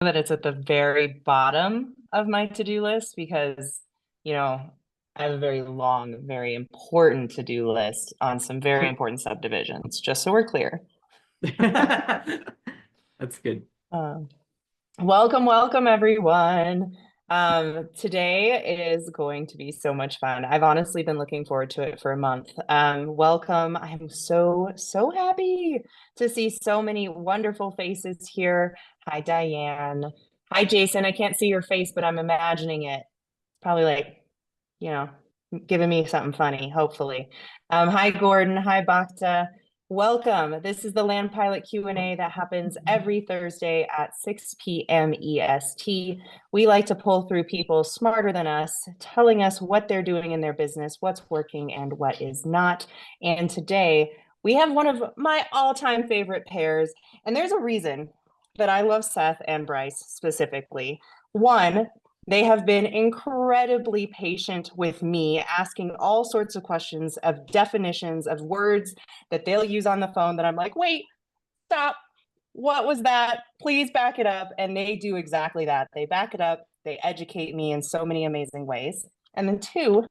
That it's at the very bottom of my to-do list because, you know, I have a very long, very important to-do list on some very important subdivisions, just so we're clear. That's good. Um, welcome, everyone. Today is going to be so much fun. I've honestly been looking forward to it for a month. Welcome. I'm so happy to see so many wonderful faces here. Hi, Diane. Hi, Jason. I can't see your face, but I'm imagining it. Probably like, you know, giving me something funny, hopefully. Hi, Gordon. Hi, Bhakta. Welcome. This is the Land Pilot Q&A that happens every Thursday at 6 p.m. EST. We like to pull through people smarter than us, telling us what they're doing in their business, what's working and what is not. And today we have one of my all-time favorite pairs, and there's a reason that I love Seth and Bryce specifically. One, they have been incredibly patient with me, asking all sorts of questions of definitions of words that they'll use on the phone that I'm like, wait, stop. What was that? Please back it up. And they do exactly that. They back it up. They educate me in so many amazing ways. And then two,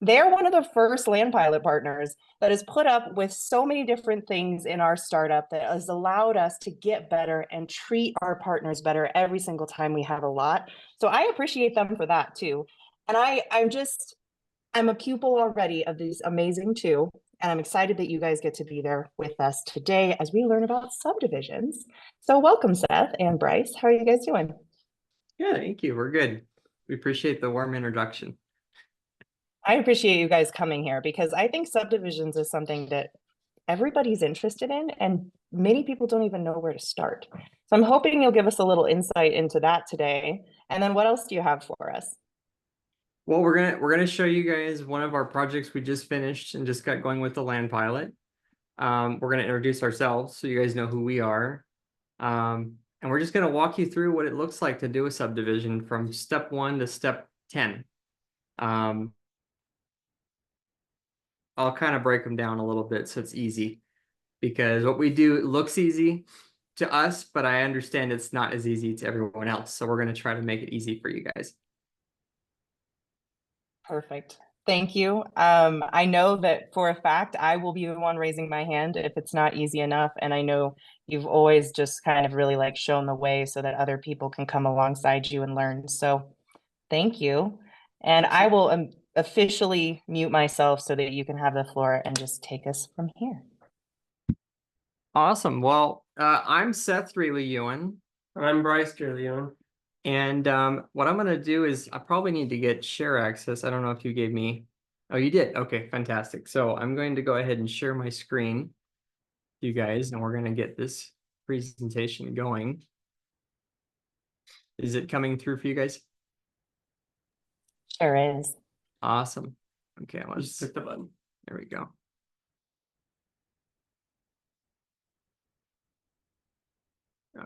they're one of the first land pilot partners that has put up with so many different things in our startup that has allowed us to get better and treat our partners better every single time we have a lot. So I appreciate them for that too. And I'm a pupil already of these amazing two. And I'm excited that you guys get to be there with us today as we learn about subdivisions. So welcome, Seth and Bryce. How are you guys doing? Yeah, thank you. We're good. We appreciate the warm introduction. I appreciate you guys coming here because I think subdivisions is something that everybody's interested in, and many people don't even know where to start. So I'm hoping you'll give us a little insight into that today. And then what else do you have for us? Well, we're gonna show you guys one of our projects we just finished and just got going with the land pilot. We're gonna introduce ourselves so you guys know who we are. And we're just gonna walk you through what it looks like to do a subdivision from step 1 to step 10. Um, I'll kind of break them down a little bit so it's easy because what we do looks easy to us, but I understand it's not as easy to everyone else. So we're gonna try to make it easy for you guys. Perfect. Thank you. I know that for a fact I will be the one raising my hand if it's not easy enough. And I know you've always just kind of really like shown the way so that other people can come alongside you and learn. So thank you. And I will officially mute myself so that you can have the floor and just take us from here. Awesome. Well, I'm Seth Drehle Ewan. I'm Bryce Drehle. And what I'm going to do is I probably need to get share access. I don't know if you gave me. Oh, you did. Okay, fantastic. So I'm going to go ahead and share my screen, you guys, and we're going to get this presentation going. Is it coming through for you guys? Sure is. Awesome. Okay, let's Just click the button. There we go.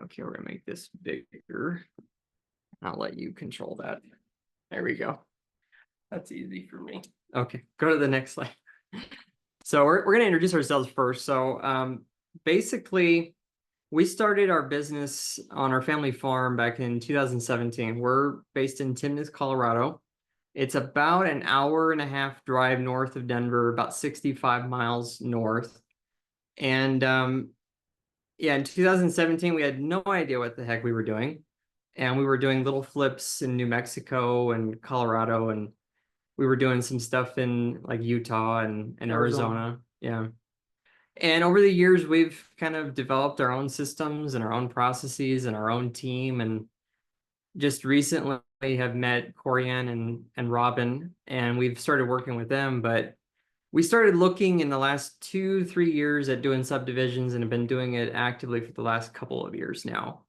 Okay, we're gonna make this bigger. I'll let you control that. There we go. That's easy for me. Okay, go to the next slide. So we're gonna introduce ourselves first. So basically, we started our business on our family farm back in 2017. We're based in Timnath, Colorado. It's about an hour and a half drive north of Denver, about 65 miles north. And yeah, in 2017, we had no idea what the heck we were doing. And we were doing little flips in New Mexico and Colorado, and we were doing some stuff in like Utah and Arizona. Yeah. And over the years, we've kind of developed our own systems and our own processes and our own team. And just recently have met Corianne and Robin, and we've started working with them. But we started looking in the last 2-3 years at doing subdivisions and have been doing it actively for the last couple of years now.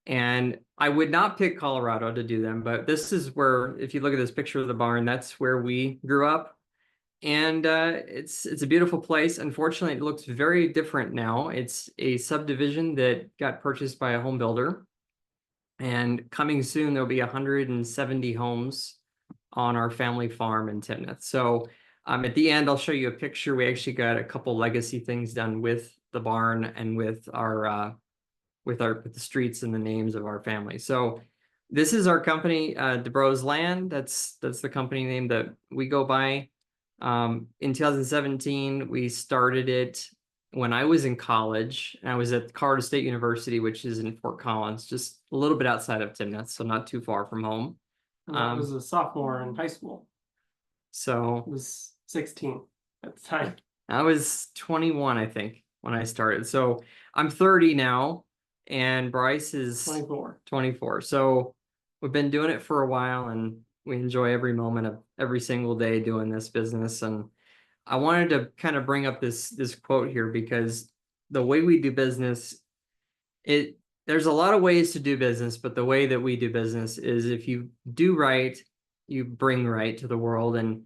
And I would not pick Colorado to do them, but this is where, if you look at this picture of the barn, that's where we grew up. And it's a beautiful place. Unfortunately, it looks very different now. It's a subdivision that got purchased by a home builder. And coming soon, there'll be 170 homes on our family farm in Timnath. So at the end, I'll show you a picture. We actually got a couple legacy things done with the barn and with our with the streets and the names of our family. So this is our company, DeBro's Land. That's the company name that we go by. In 2017, we started it when I was in college. I was at Colorado State University, which is in Fort Collins, just a little bit outside of Timnath, so not too far from home. And I was a sophomore in high school. So I was 16 at the time. I was 21, I think, when I started. So I'm 30 now, and Bryce is 24. So we've been doing it for a while, and we enjoy every moment of every single day doing this business. And I wanted to kind of bring up this quote here, because the way we do business, there's a lot of ways to do business, but the way that we do business is if you do right, you bring right to the world. And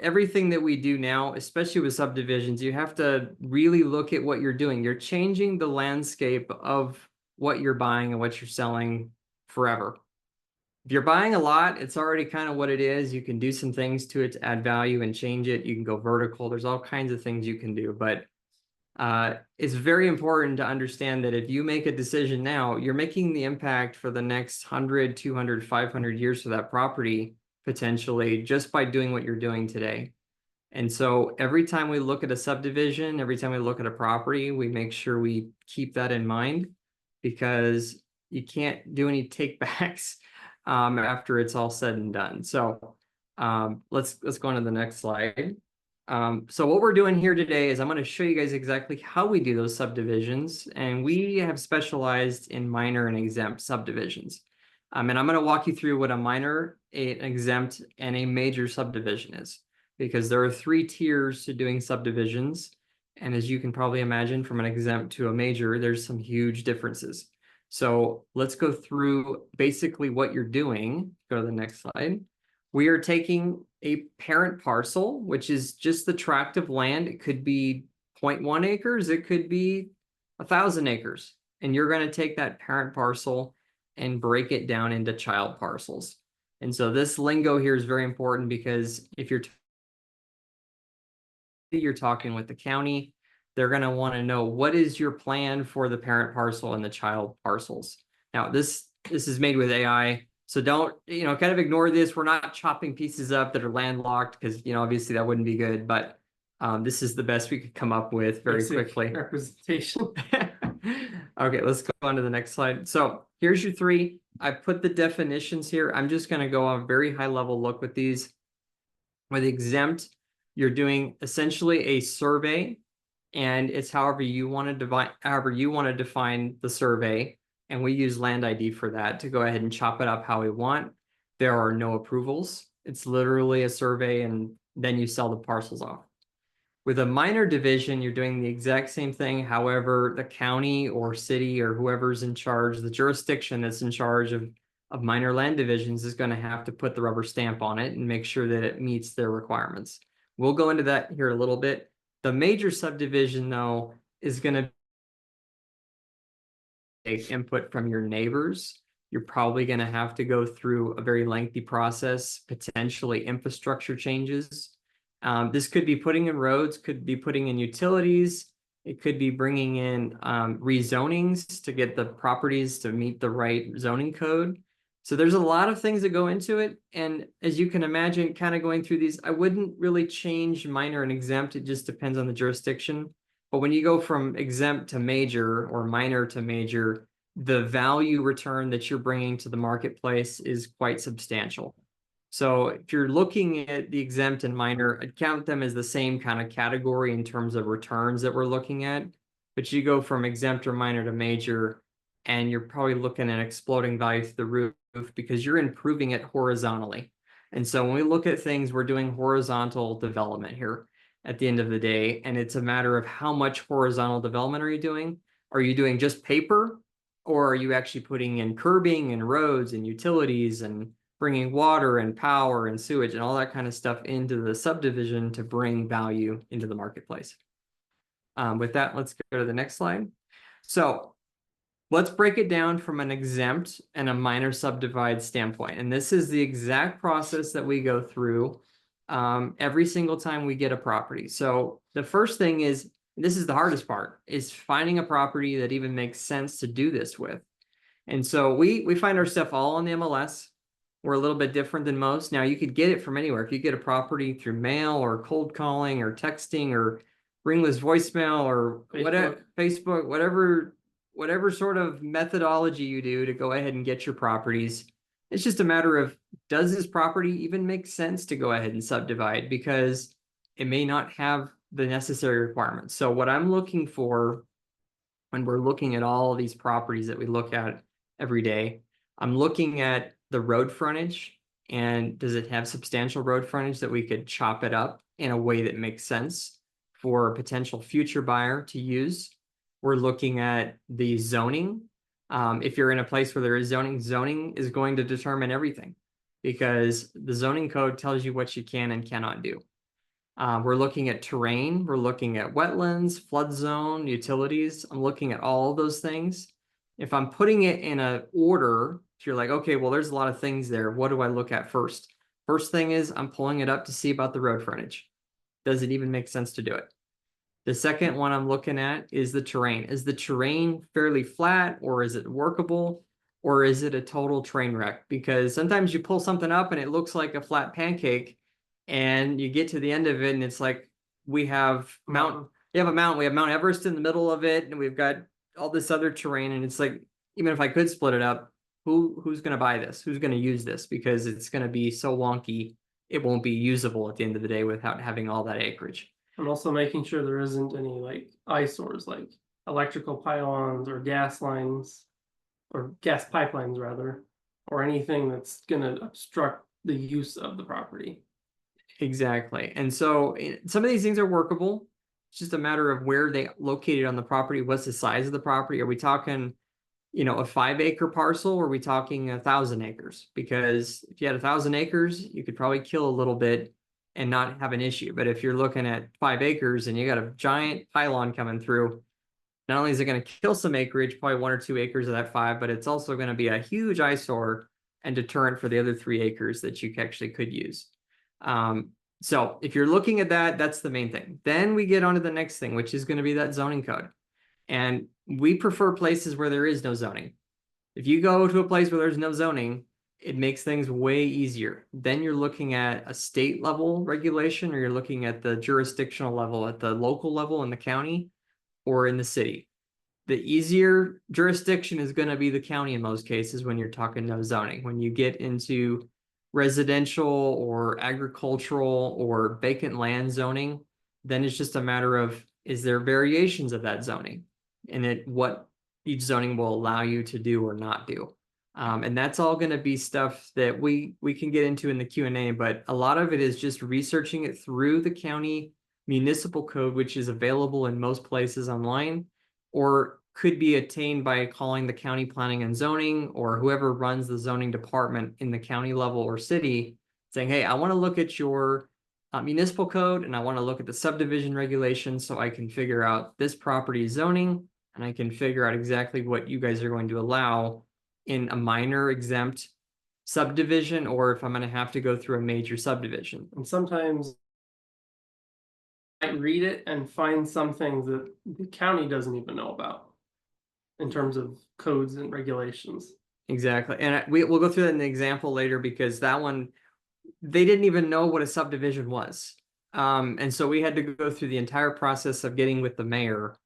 everything that we do now, especially with subdivisions, you have to really look at what you're doing. You're changing the landscape of what you're buying and what you're selling forever. If you're buying a lot, it's already kind of what it is. You can do some things to it to add value and change it. You can go vertical. There's all kinds of things you can do, but it's very important to understand that if you make a decision now, you're making the impact for the next 100, 200, 500 years for that property, potentially, just by doing what you're doing today. And so every time we look at a subdivision, every time we look at a property, we make sure we keep that in mind, because you can't do any takebacks after it's all said and done. So let's go on to the next slide. So what we're doing here today is I'm going to show you guys exactly how we do those subdivisions, and we have specialized in minor and exempt subdivisions. And I'm going to walk you through what a minor, an exempt, and a major subdivision is, because there are 3 tiers to doing subdivisions. And as you can probably imagine, from an exempt to a major, there's some huge differences. So let's go through basically what you're doing. Go to the next slide. We are taking a parent parcel, which is just the tract of land. It could be 0.1 acres. It could be 1,000 acres. And you're going to take that parent parcel and break it down into child parcels. And so this lingo here is very important, because if you're talking with the county, they're going to want to know, what is your plan for the parent parcel and the child parcels? Now, this is made with AI. So don't, kind of ignore this. We're not chopping pieces up that are landlocked, because, obviously that wouldn't be good, but this is the best we could come up with very quickly. Representation. Okay, let's go on to the next slide. So here's your 3. I put the definitions here. I'm just going to go on a very high level look with these. With exempt, you're doing essentially a survey, and it's however you want to define the survey. And we use land ID for that to go ahead and chop it up how we want. There are no approvals. It's literally a survey, and then you sell the parcels off. With a minor division, you're doing the exact same thing. However, the county or city or whoever's in charge, the jurisdiction that's in charge of minor land divisions, is going to have to put the rubber stamp on it and make sure that it meets their requirements. We'll go into that here a little bit. The major subdivision, though, is going to take input from your neighbors. You're probably going to have to go through a very lengthy process, potentially infrastructure changes. This could be putting in roads, could be putting in utilities. It could be bringing in rezonings to get the properties to meet the right zoning code. So there's a lot of things that go into it. And as you can imagine, kind of going through these, I wouldn't really change minor and exempt. It just depends on the jurisdiction. But when you go from exempt to major or minor to major, the value return that you're bringing to the marketplace is quite substantial. So if you're looking at the exempt and minor, I'd count them as the same kind of category in terms of returns that we're looking at. But you go from exempt or minor to major, and you're probably looking at exploding value through the roof, because you're improving it horizontally. And so when we look at things, we're doing horizontal development here at the end of the day. And it's a matter of how much horizontal development are you doing? Are you doing just paper, or are you actually putting in curbing and roads and utilities and bringing water and power and sewage and all that kind of stuff into the subdivision to bring value into the marketplace? With that, let's go to the next slide. So let's break it down from an exempt and a minor subdivide standpoint. And this is the exact process that we go through every single time we get a property. So the first thing is, This is the hardest part, is finding a property that even makes sense to do this with. And so we find our stuff all on the MLS. We're a little bit different than most. Now you could get it from anywhere. If you get a property through mail or cold calling or texting or ringless voicemail or whatever, Facebook, whatever sort of methodology you do to go ahead and get your properties. It's just a matter of, does this property even make sense to go ahead and subdivide? Because it may not have the necessary requirements. So what I'm looking for when we're looking at all these properties that we look at every day, I'm looking at the road frontage, and does it have substantial road frontage that we could chop it up in a way that makes sense for a potential future buyer to use. We're looking at the zoning. If you're in a place where there is zoning is going to determine everything, because the zoning code tells you what you can and cannot do. We're looking at terrain, we're looking at wetlands, flood zone, utilities. I'm looking at all of those things. If I'm putting it in a order, if you're like, okay, well, there's a lot of things there. What do I look at first? First thing is I'm pulling it up to see about the road frontage. Does it even make sense to do it? The second one I'm looking at is the terrain. Is the terrain fairly flat, or is it workable, or is it a total train wreck? Because sometimes you pull something up and it looks like a flat pancake, and you get to the end of it and it's like, we have we have Mount Everest in the middle of it, and we've got all this other terrain, and it's like, even if I could split it up, who's going to buy this? Who's going to use this? Because it's going to be so wonky, it won't be usable at the end of the day without having all that acreage. And also making sure there isn't any like eyesores, like electrical pylons or gas lines, or gas pipelines rather, or anything that's going to obstruct the use of the property. Exactly. And so some of these things are workable. It's just a matter of where they located on the property. What's the size of the property? Are we talking, a 5-acre parcel, or are we talking 1,000 acres? Because if you had 1,000 acres, you could probably kill a little bit and not have an issue. But if you're looking at 5 acres and you got a giant pylon coming through, not only is it going to kill some acreage, probably 1 or 2 acres of that 5, but it's also going to be a huge eyesore and deterrent for the other 3 acres that you actually could use. So if you're looking at that, that's the main thing. Then we get on to the next thing, which is going to be that zoning code. And we prefer places where there is no zoning. If you go to a place where there's no zoning, it makes things way easier. Then you're looking at a state level regulation, or you're looking at the jurisdictional level, at the local level in the county or in the city. The easier jurisdiction is going to be the county in most cases when you're talking no zoning. When you get into residential or agricultural or vacant land zoning, then it's just a matter of, is there variations of that zoning, and what each zoning will allow you to do or not do. And that's all going to be stuff that we can get into in the Q&A, but a lot of it is just researching it through the county municipal code, which is available in most places online, or could be attained by calling the county planning and zoning, or whoever runs the zoning department in the county level or city, saying, hey, I want to look at your municipal code, and I want to look at the subdivision regulations so I can figure out this property zoning, and I can figure out exactly what you guys are going to allow in a minor exempt subdivision, or if I'm going to have to go through a major subdivision. And sometimes I might read it and find some things that the county doesn't even know about in terms of codes and regulations. Exactly. And we'll go through that in the example later, because that one, they didn't even know what a subdivision was. And so we had to go through the entire process of getting with the mayor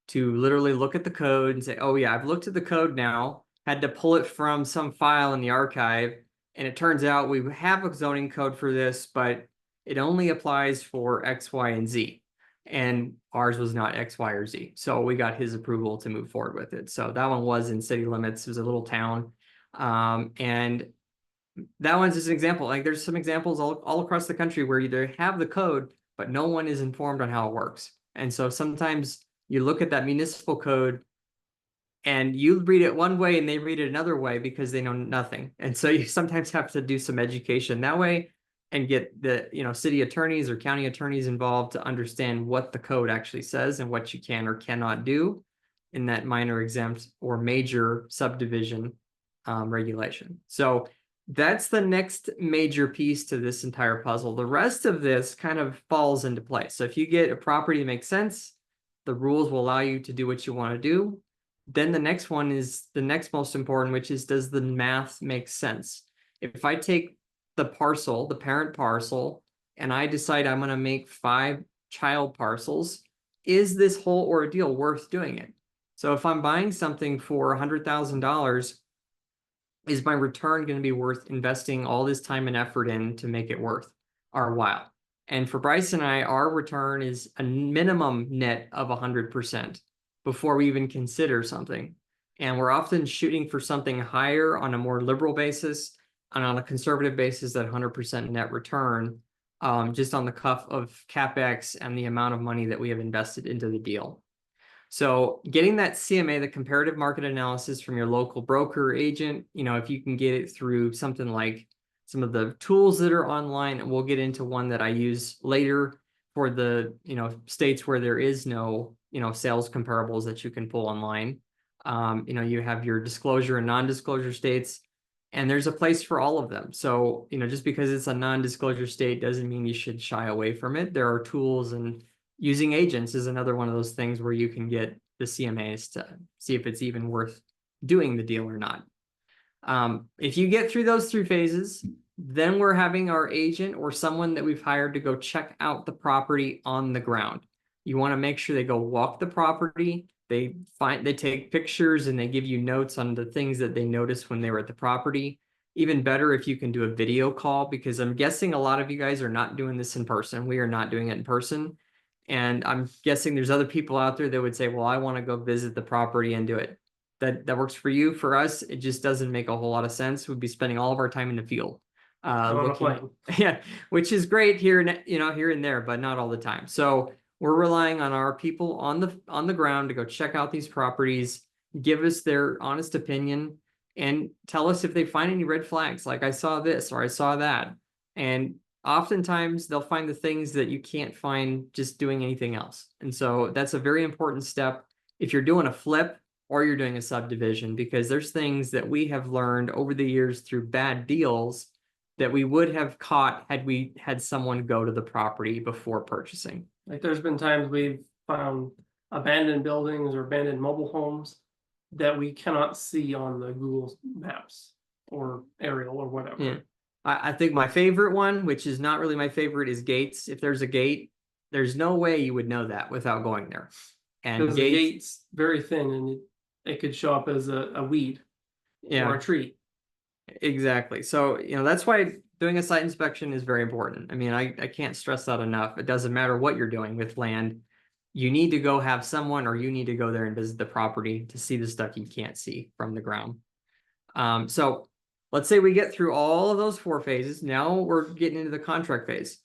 to literally look at the code and say, oh yeah, I've looked at the code now, had to pull it from some file in the archive. And it turns out we have a zoning code for this, but it only applies for X, Y, and Z. And ours was not X, Y, or Z. So we got his approval to move forward with it. So that one was in city limits. It was a little town. And that one's just an example. Like, there's some examples all across the country where they have the code, but no one is informed on how it works. And so sometimes you look at that municipal code and you read it one way and they read it another way because they know nothing. And so you sometimes have to do some education that way and get the city attorneys or county attorneys involved to understand what the code actually says and what you can or cannot do in that minor exempt or major subdivision regulation. So that's the next major piece to this entire puzzle. The rest of this kind of falls into place. So if you get a property that makes sense, The rules will allow you to do what you want to do. Then the next one is the next most important, which is, does the math make sense? If I take the parcel, the parent parcel, and I decide I'm going to make 5 child parcels, is this whole ordeal worth doing it? So if I'm buying something for $100,000, is my return going to be worth investing all this time and effort in to make it worth our while? And for Bryce and I, our return is a minimum net of 100% before we even consider something. And we're often shooting for something higher on a more liberal basis, and on a conservative basis, that 100% net return, just on the cuff of CapEx and the amount of money that we have invested into the deal. So getting that CMA, the comparative market analysis, from your local broker agent, if you can get it through something like some of the tools that are online, and we'll get into one that I use later for the, states where there is no, sales comparables that you can pull online. You have your disclosure and non-disclosure states, and there's a place for all of them. So, just because it's a non-disclosure state doesn't mean you should shy away from it. There are tools, and using agents is another one of those things where you can get the CMAs to see if it's even worth doing the deal or not. If you get through those 3 phases, then we're having our agent or someone that we've hired to go check out the property on the ground. You want to make sure they go walk the property. They take pictures, and they give you notes on the things that they noticed when they were at the property. Even better if you can do a video call, because I'm guessing a lot of you guys are not doing this in person. We are not doing it in person. And I'm guessing there's other people out there that would say, well, I want to go visit the property and do it. That works for you. For us, it just doesn't make a whole lot of sense. We'd be spending all of our time in the field. Yeah, which is great here, here and there, but not all the time. So we're relying on our people on the ground to go check out these properties, give us their honest opinion, and tell us if they find any red flags, like I saw this or I saw that. And oftentimes they'll find the things that you can't find just doing anything else. And so that's a very important step if you're doing a flip or you're doing a subdivision, because there's things that we have learned over the years through bad deals that we would have caught had we had someone go to the property before purchasing. Like, there's been times we've found abandoned buildings or abandoned mobile homes that we cannot see on the Google Maps or aerial or whatever. Yeah. I think my favorite one, which is not really my favorite, is gates. If there's a gate, there's no way you would know that without going there. And because the gate's very thin, and it could show up as a weed, or a tree. Exactly. So, that's why doing a site inspection is very important. I mean, I can't stress that enough. It doesn't matter what you're doing with land. You need to go have someone, or you need to go there and visit the property to see the stuff you can't see from the ground. So let's say we get through all of those 4 phases. Now we're getting into the contract phase.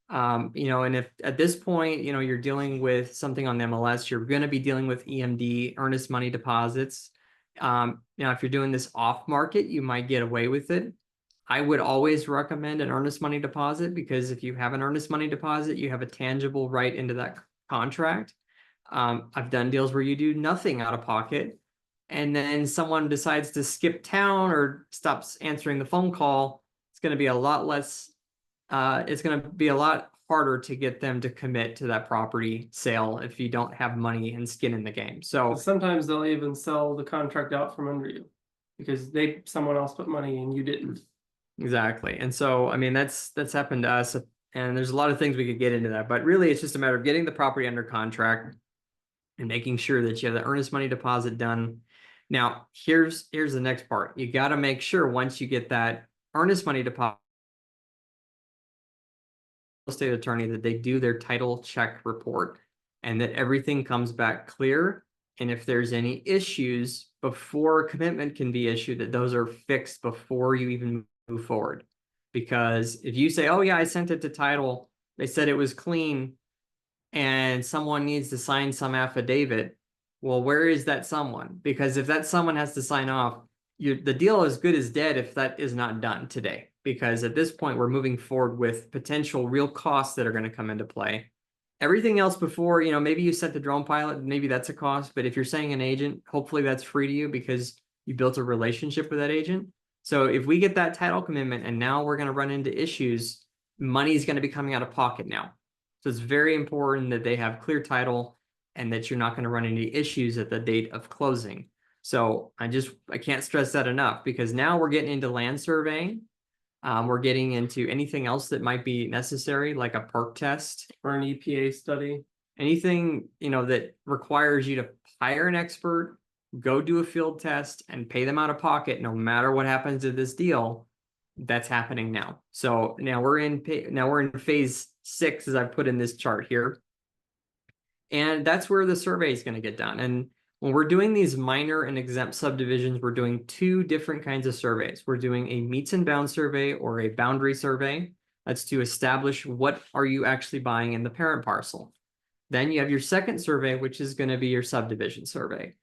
And if at this point, you're dealing with something on the MLS, you're going to be dealing with EMD, earnest money deposits. If you're doing this off market, you might get away with it. I would always recommend an earnest money deposit, because if you have an earnest money deposit, you have a tangible right into that contract. I've done deals where you do nothing out of pocket, and then someone decides to skip town or stops answering the phone call. It's going to be a lot less. It's going to be a lot harder to get them to commit to that property sale if you don't have money and skin in the game. So sometimes they'll even sell the contract out from under you because someone else put money and you didn't. Exactly. And so, I mean, that's happened to us, and there's a lot of things we could get into that, but really it's just a matter of getting the property under contract and making sure that you have the earnest money deposit done. Now, here's the next part. You got to make sure once you get that earnest money deposit, real estate attorney, that they do their title check report and that everything comes back clear. And if there's any issues before a commitment can be issued, that those are fixed before you even move forward. Because if you say, oh yeah, I sent it to title, they said it was clean, and someone needs to sign some affidavit, well, where is that someone? Because if that someone has to sign off, the deal is good as dead if that is not done today. Because at this point, we're moving forward with potential real costs that are going to come into play. Everything else before, maybe you sent the drone pilot, maybe that's a cost, but if you're saying an agent, hopefully that's free to you because you built a relationship with that agent. So if we get that title commitment and now we're going to run into issues, money is going to be coming out of pocket now. So it's very important that they have clear title. and that you're not going to run into issues at the date of closing. So I can't stress that enough, because now we're getting into land surveying. We're getting into anything else that might be necessary, like a perk test or an EPA study. Anything, that requires you to hire an expert, go do a field test, and pay them out of pocket, no matter what happens to this deal. That's happening now. So now we're in phase 6, as I put in this chart here. And that's where the survey is going to get done. And when we're doing these minor and exempt subdivisions, we're doing 2 different kinds of surveys. We're doing a meets and bounds survey or a boundary survey. That's to establish what are you actually buying in the parent parcel. Then you have your second survey, which is going to be your subdivision survey.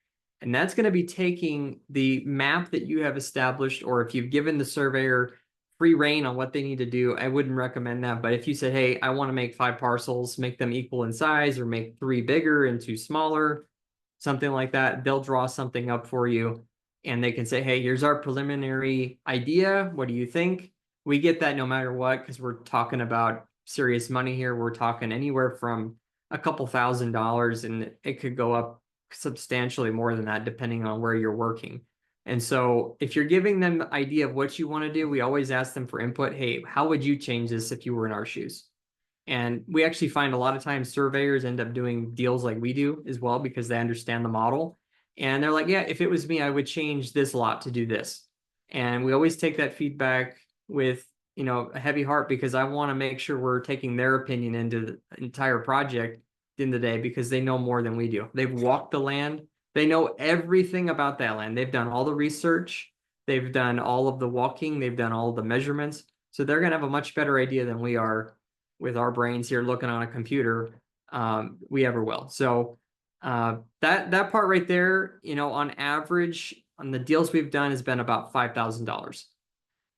And that's going to be taking the map that you have established, or if you've given the surveyor free rein on what they need to do, I wouldn't recommend that. But if you said, hey, I want to make 5 parcels, make them equal in size, or make 3 bigger and 2 smaller, something like that, they'll draw something up for you. And they can say, hey, here's our preliminary idea. What do you think? We get that no matter what, because we're talking about serious money here. We're talking anywhere from a couple $1,000s, and it could go up substantially more than that, depending on where you're working. And so if you're giving them the idea of what you want to do, we always ask them for input. Hey, how would you change this if you were in our shoes? And we actually find a lot of times surveyors end up doing deals like we do as well, because they understand the model. And they're like, yeah, if it was me, I would change this lot to do this. And we always take that feedback with, a heavy heart, because I want to make sure we're taking their opinion into the entire project at the end of the day, because they know more than we do. They've walked the land. They know everything about that land. They've done all the research. They've done all of the walking. They've done all of the measurements. So they're going to have a much better idea than we are with our brains here looking on a computer. We ever will. So that part right there, on average, on the deals we've done, has been about $5,000.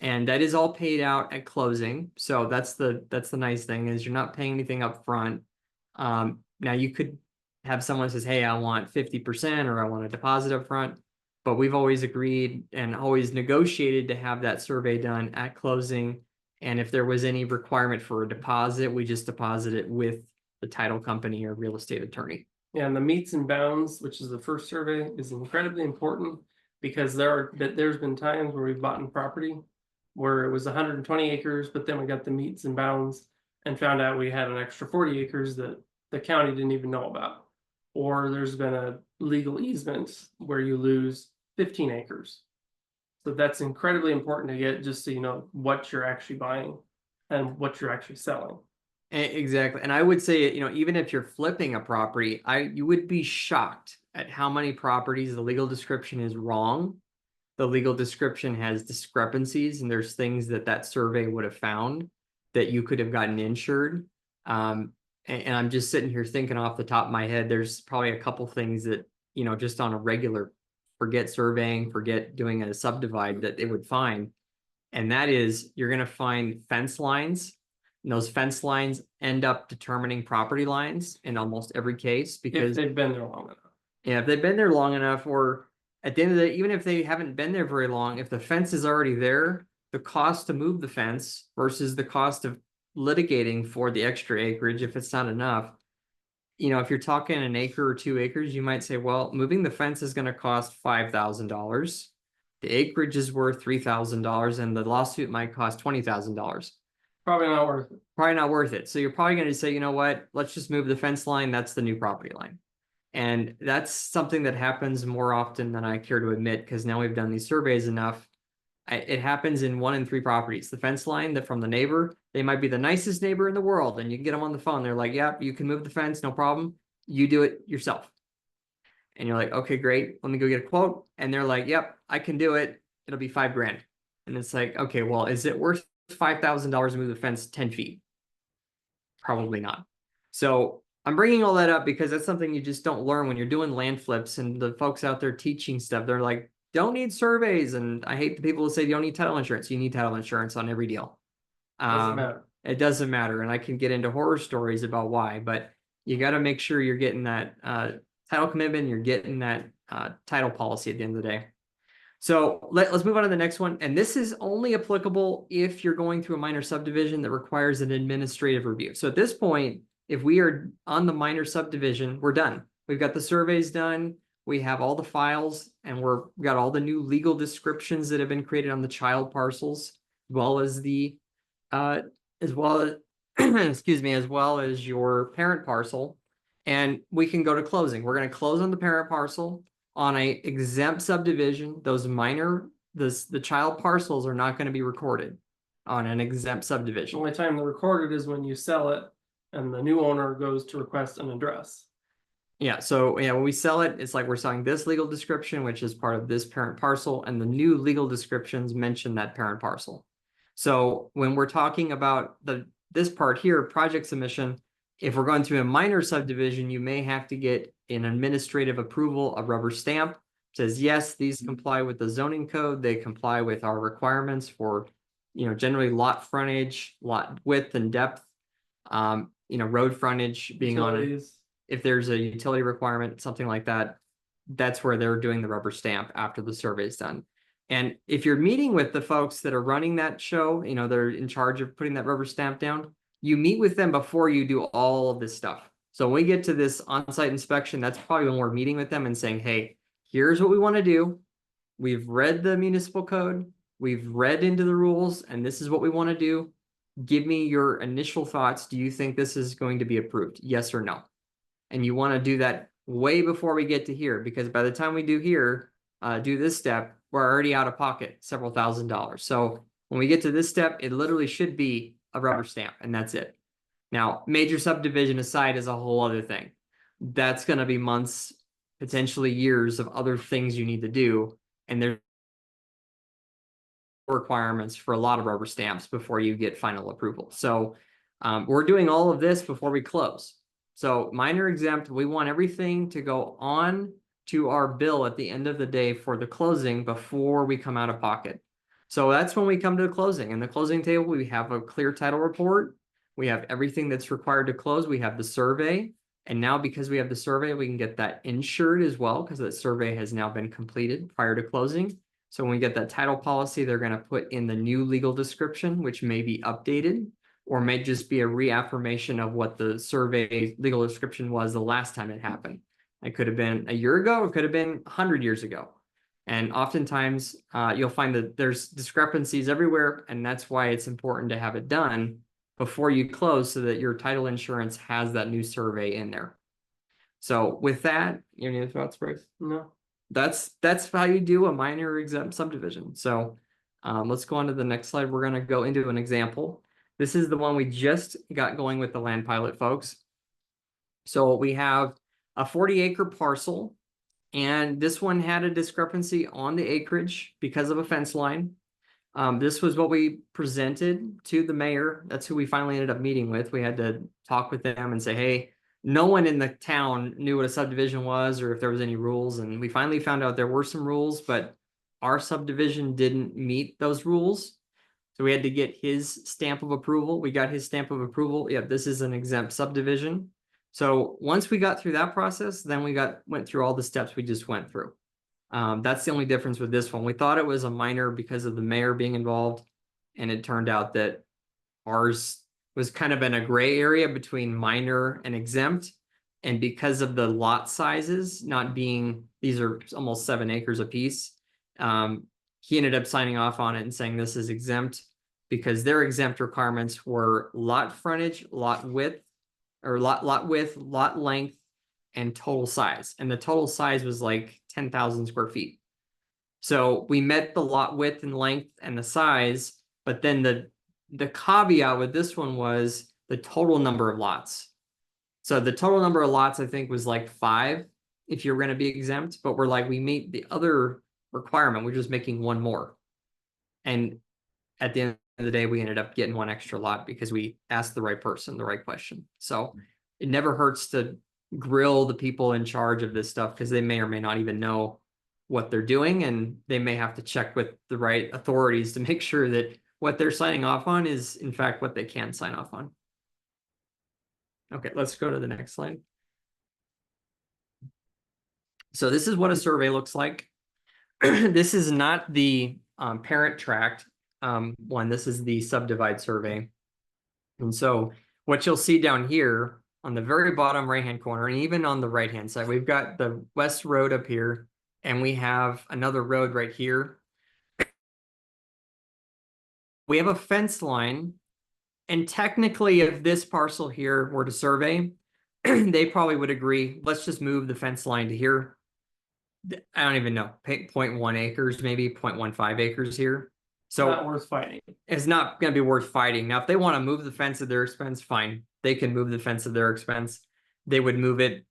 And that is all paid out at closing. So that's the nice thing, is you're not paying anything up front. Now you could have someone says, hey, I want 50% or I want a deposit up front. But we've always agreed and always negotiated to have that survey done at closing. And if there was any requirement for a deposit, we just deposit it with the title company or real estate attorney. Yeah, and the meets and bounds, which is the first survey, is incredibly important, because there's been times where we've bought property where it was 120 acres, but then we got the meets and bounds and found out we had an extra 40 acres that the county didn't even know about. Or there's been a legal easement where you lose 15 acres. So that's incredibly important to get, just so you know what you're actually buying and what you're actually selling. Exactly. And I would say, even if you're flipping a property, you would be shocked at how many properties the legal description is wrong. The legal description has discrepancies, and there's things that survey would have found that you could have gotten insured. And I'm just sitting here thinking off the top of my head, there's probably a couple things that, just on a regular, forget surveying, forget doing a subdivide, that it would find. And that is, you're going to find fence lines. And those fence lines end up determining property lines in almost every case, because if they've been there long enough. Yeah, if they've been there long enough, or at the end of the day, even if they haven't been there very long, if the fence is already there, the cost to move the fence versus the cost of litigating for the extra acreage, if it's not enough, if you're talking an acre or 2 acres, you might say, well, moving the fence is going to cost $5,000. The acreage is worth $3,000, and the lawsuit might cost $20,000. Probably not worth it. Probably not worth it. So you're probably going to say, you know what, let's just move the fence line. That's the new property line. And that's something that happens more often than I care to admit, because now we've done these surveys enough. It happens in 1 in 3 properties. The fence line that from the neighbor, they might be the nicest neighbor in the world, and you can get them on the phone. They're like, yep, you can move the fence, no problem. You do it yourself. And you're like, okay, great. Let me go get a quote. And they're like, yep, I can do it. It'll be $5,000. And it's like, okay, well, is it worth $5,000 to move the fence 10 feet? Probably not. So I'm bringing all that up because that's something you just don't learn when you're doing land flips, and the folks out there teaching stuff, they're like, don't need surveys. And I hate the people who say you don't need title insurance. You need title insurance on every deal. Doesn't matter. It doesn't matter. And I can get into horror stories about why, but you got to make sure you're getting that title commitment, you're getting that title policy at the end of the day. So let's move on to the next one. And this is only applicable if you're going through a minor subdivision that requires an administrative review. So at this point, if we are on the minor subdivision, we're done. we've got the surveys done, we have all the files, and we got all the new legal descriptions that have been created on the child parcels, as well as the as well as excuse me, as well as your parent parcel. And we can go to closing. We're going to close on the parent parcel on a exempt subdivision. Those minor, the child parcels are not going to be recorded on an exempt The subdivision. only time they're recorded is when you sell it and the new owner goes to request an address. Yeah, so yeah, when we sell it, it's like we're selling this legal description, which is part of this parent parcel, and the new legal descriptions mention that parent parcel. So when we're talking about this part here, project submission, if we're going to a minor subdivision, you may have to get an administrative approval, a rubber stamp, says, yes, these comply with the zoning code, they comply with our requirements for, generally lot frontage, lot width and depth, road frontage being on it. Utilities. If there's a utility requirement, something like that, that's where they're doing the rubber stamp after the survey is done. And if you're meeting with the folks that are running that show, they're in charge of putting that rubber stamp down, you meet with them before you do all of this stuff. So when we get to this on-site inspection, that's probably when we're meeting with them and saying, hey, here's what we want to do. We've read the municipal code, we've read into the rules, and this is what we want to do. Give me your initial thoughts. Do you think this is going to be approved? Yes or no? And you want to do that way before we get to here, because by the time we do this step, we're already out of pocket several $1,000s. So when we get to this step, it literally should be a rubber stamp, and that's it. Now, major subdivision aside is a whole other thing. That's going to be months, potentially years of other things you need to do. And there's requirements for a lot of rubber stamps before you get final approval. So we're doing all of this before we close. So minor exempt, we want everything to go on to our bill at the end of the day for the closing before we come out of pocket. So that's when we come to the closing. In the closing table, we have a clear title report. We have everything that's required to close. We have the survey. And now because we have the survey, we can get that insured as well, because that survey has now been completed prior to closing. So when we get that title policy, they're going to put in the new legal description, which may be updated, or may just be a reaffirmation of what the survey legal description was the last time it happened. It could have been a year ago, it could have been 100 years ago. And oftentimes you'll find that there's discrepancies everywhere, and that's why it's important to have it done before you close so that your title insurance has that new survey in there. So with that, any other thoughts, Bryce? No. That's how you do a minor exempt subdivision. So let's go on to the next slide. We're going to go into an example. This is the one we just got going with the land pilot folks. So we have a 40-acre parcel, and this one had a discrepancy on the acreage because of a fence line. This was what we presented to the mayor. That's who we finally ended up meeting with. We had to talk with them and say, hey, no one in the town knew what a subdivision was or if there was any rules. And we finally found out there were some rules, but our subdivision didn't meet those rules. So we had to get his stamp of approval. We got his stamp of approval. Yeah, this is an exempt subdivision. So once we got through that process, then we went through all the steps we just went through. That's the only difference with this one. We thought it was a minor because of the mayor being involved, and it turned out that ours was kind of in a gray area between minor and exempt. And because of the lot sizes not being, these are almost 7 acres apiece, he ended up signing off on it and saying this is exempt because their exempt requirements were lot frontage, lot width, or lot width, lot length, and total size. And the total size was like 10,000 square feet. So we met the lot width and length and the size, but then the caveat with this one was the total number of lots. So the total number of lots, I think, was like 5 if you're going to be exempt, but we're like, we meet the other requirement. We're just making one more. And at the end of the day, we ended up getting 1 extra lot because we asked the right person the right question. So it never hurts to grill the people in charge of this stuff because they may or may not even know what they're doing, and they may have to check with the right authorities to make sure that what they're signing off on is in fact what they can sign off on. Okay, let's go to the next slide. So this is what a survey looks like. This is not the parent tract one. This is the subdivide survey. And so what you'll see down here on the very bottom right-hand corner, and even on the right-hand side, we've got the West Road up here, and we have another road right here. We have a fence line, and technically, if this parcel here were to survey, they probably would agree, let's just move the fence line to here. I don't even know, 0.1 acres, maybe 0.15 acres here. So Not worth fighting. it's not going to be worth fighting. Now, if they want to move the fence at their expense, fine. They can move the fence at their expense. They would move it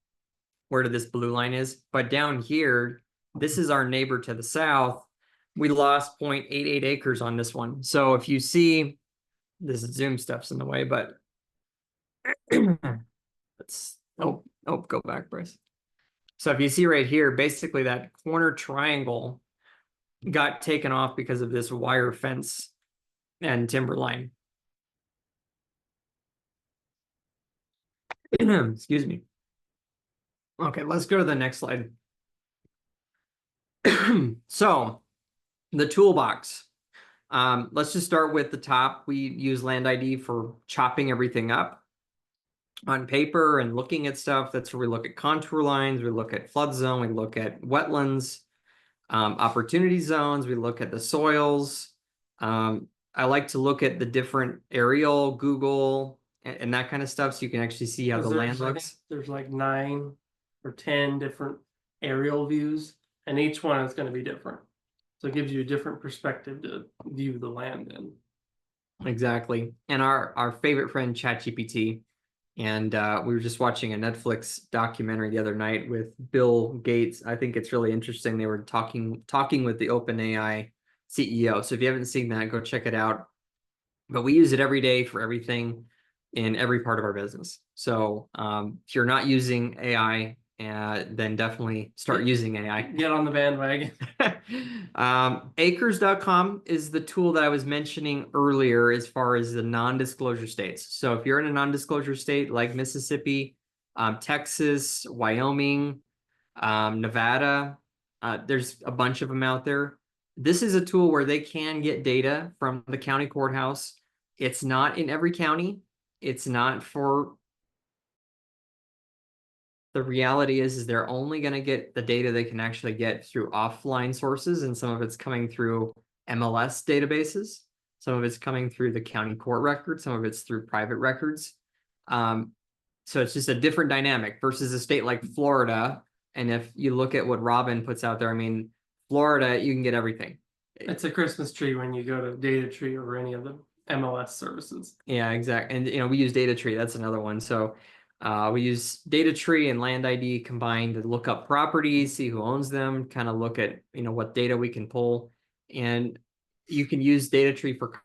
where this blue line is. But down here, this is our neighbor to the south. We lost 0.88 acres on this one. So if you see, this Zoom stuff's in the way, but let's, go back, Bryce. So if you see right here, basically that corner triangle got taken off because of this wire fence and timber line. Excuse me. Okay, let's go to the next slide. So the toolbox. Let's just start with the top. We use Land ID for chopping everything up on paper and looking at stuff. That's where we look at contour lines, we look at flood zone, we look at wetlands, opportunity zones, we look at the soils. I like to look at the different aerial, Google, and that kind of stuff, so you can actually see how the land looks. There's like 9 or 10 different aerial views, and each one is going to be different. So it gives you a different perspective to view the land in. Exactly. And our favorite friend, ChatGPT. And we were just watching a Netflix documentary the other night with Bill Gates. I think it's really interesting. They were talking with the OpenAI CEO. So if you haven't seen that, go check it out. But we use it every day for everything in every part of our business. So if you're not using AI, then definitely start using AI. Get on the bandwagon. Acres.com is the tool that I was mentioning earlier as far as the non-disclosure states. So if you're in a non-disclosure state like Mississippi, Texas, Wyoming, Nevada, there's a bunch of them out there. This is a tool where they can get data from the county courthouse. It's not in every county. It's not for... The reality is they're only going to get the data they can actually get through offline sources, and some of it's coming through MLS databases. Some of it's coming through the county court records. Some of it's through private records. So it's just a different dynamic versus a state like Florida. And if you look at what Robin puts out there, I mean, Florida, you can get everything. It's a Christmas tree when you go to Data Tree or any of the MLS services. Yeah, exactly. And we use Data Tree. That's another one. So we use Data Tree and Land ID combined to look up properties, see who owns them, kind of look at what data we can pull. And you can use Data Tree for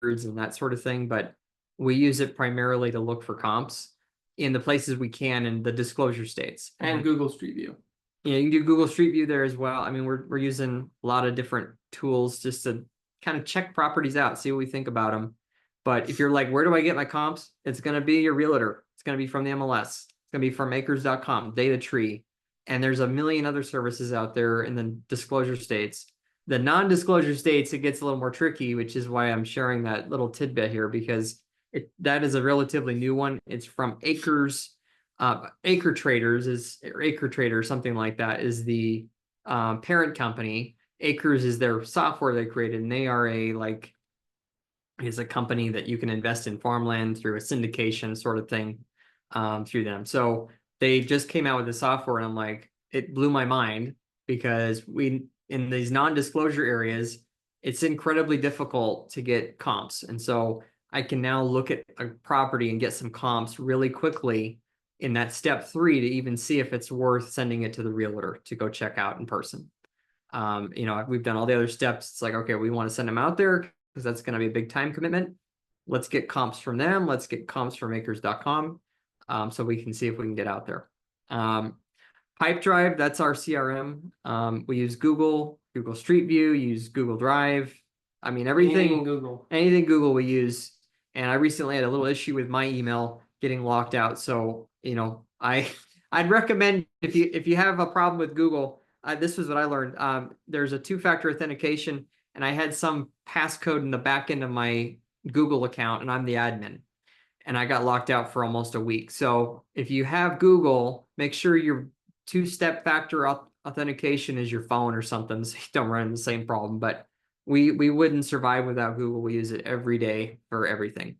records and that sort of thing, but we use it primarily to look for comps in the places we can in the disclosure states. And Google Street View. Yeah, you can do Google Street View there as well. I mean, we're using a lot of different tools just to kind of check properties out, see what we think about them. But if you're like, where do I get my comps? It's going to be your realtor. It's going to be from the MLS. It's going to be from acres.com, Data Tree. And there's a million other services out there in the disclosure states. The non-disclosure states, it gets a little more tricky, which is why I'm sharing that little tidbit here, because that is a relatively new one. It's from Acres. Acre Traders or Acre Trader, something like that, is the parent company. Acres is their software they created, and they are is a company that you can invest in farmland through a syndication sort of thing through them. So they just came out with the software, and I'm like, it blew my mind, because in these non-disclosure areas, it's incredibly difficult to get comps. And so I can now look at a property and get some comps really quickly in that step 3 to even see if it's worth sending it to the realtor to go check out in person. We've done all the other steps. It's like, okay, we want to send them out there because that's going to be a big time commitment. Let's get comps from them. Let's get comps from acres.com so we can see if we can get out there. Pipedrive, that's our CRM. We use Google Street View, use Google Drive. I mean, anything Google we use. And I recently had a little issue with my email getting locked out. So, I'd recommend if you have a problem with Google, this was what I learned. There's a 2-factor authentication, and I had some passcode in the back end of my Google account, and I'm the admin. and I got locked out for almost a week. So if you have Google, make sure your two-step factor authentication is your phone or something, so you don't run into the same problem. But we wouldn't survive without Google. We use it every day for everything.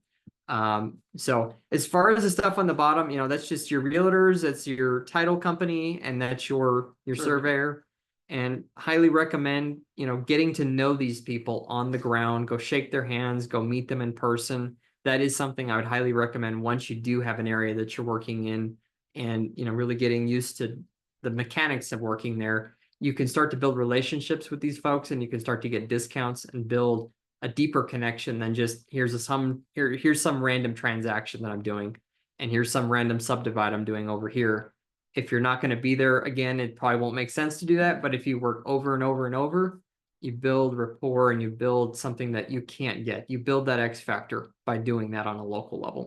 So as far as the stuff on the bottom, that's just your realtors, that's your title company, and that's your surveyor. And highly recommend, getting to know these people on the ground, go shake their hands, go meet them in person. That is something I would highly recommend once you do have an area that you're working in, and, really getting used to the mechanics of working there. You can start to build relationships with these folks, and you can start to get discounts and build a deeper connection than just here's some random transaction that I'm doing, and here's some random subdivide I'm doing over here. If you're not going to be there again, it probably won't make sense to do that. But if you work over and over and over, you build rapport and you build something that you can't get. You build that X factor by doing that on a local level.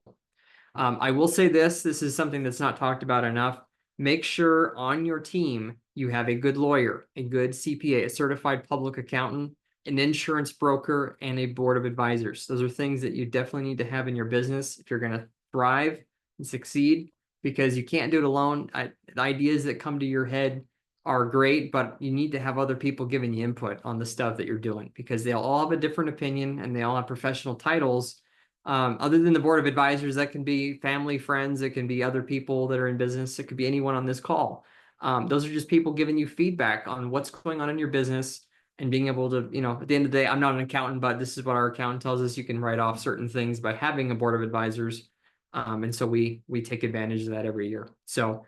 I will say this is something that's not talked about enough. Make sure on your team you have a good lawyer, a good CPA, a certified public accountant, an insurance broker, and a board of advisors. Those are things that you definitely need to have in your business if you're going to thrive and succeed, because you can't do it alone. The ideas that come to your head are great, but you need to have other people giving you input on the stuff that you're doing, because they'll all have a different opinion and they all have professional titles. Other than the board of advisors, that can be family, friends, it can be other people that are in business, it could be anyone on this call. Those are just people giving you feedback on what's going on in your business, and being able to, at the end of the day, I'm not an accountant, but this is what our accountant tells us. You can write off certain things by having a board of advisors. And so we take advantage of that every year. So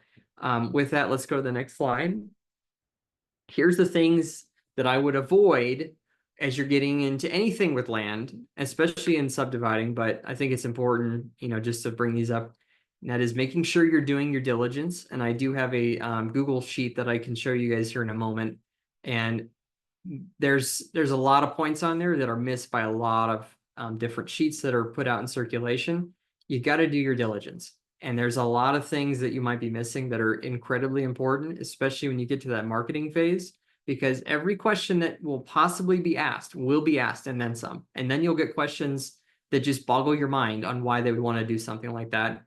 with that, let's go to the next slide. Here's the things that I would avoid as you're getting into anything with land, especially in subdividing, but I think it's important, just to bring these up. And that is making sure you're doing your diligence. And I do have a Google sheet that I can show you guys here in a moment. And there's a lot of points on there that are missed by a lot of different sheets that are put out in circulation. You got to do your diligence. And there's a lot of things that you might be missing that are incredibly important, especially when you get to that marketing phase, because every question that will possibly be asked will be asked, and then some. And then you'll get questions that just boggle your mind on why they would want to do something like that.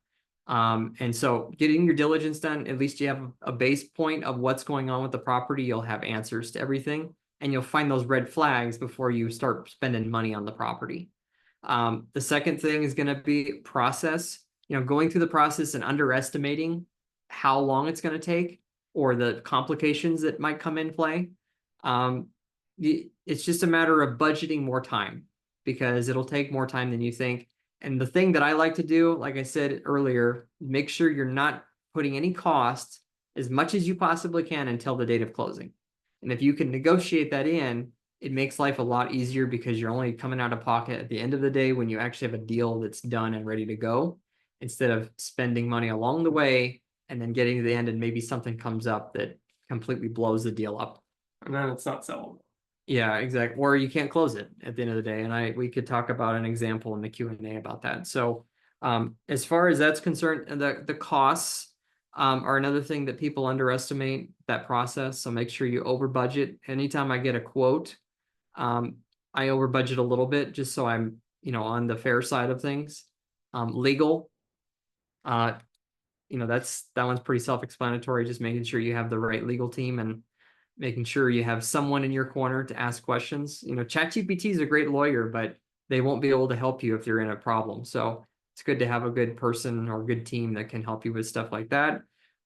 And so getting your diligence done, at least you have a base point of what's going on with the property. You'll have answers to everything, and you'll find those red flags before you start spending money on the property. The second thing is going to be process. Going through the process and underestimating how long it's going to take, or the complications that might come in play. It's just a matter of budgeting more time, because it'll take more time than you think. And the thing that I like to do, like I said earlier, make sure you're not putting any cost as much as you possibly can until the date of closing. And if you can negotiate that in, it makes life a lot easier, because you're only coming out of pocket at the end of the day when you actually have a deal that's done and ready to go, instead of spending money along the way and then getting to the end and maybe something comes up that completely blows the deal up. And then it's not sellable. Yeah, exactly. Or you can't close it at the end of the day. And we could talk about an example in the Q&A about that. So as far as that's concerned, the costs are another thing that people underestimate, that process. So make sure you over budget. Anytime I get a quote, I over budget a little bit, just so I'm, on the fair side of things. Legal, that one's pretty self-explanatory, just making sure you have the right legal team and making sure you have someone in your corner to ask questions. ChatGPT is a great lawyer, but they won't be able to help you if you're in a problem. So it's good to have a good person or a good team that can help you with stuff like that.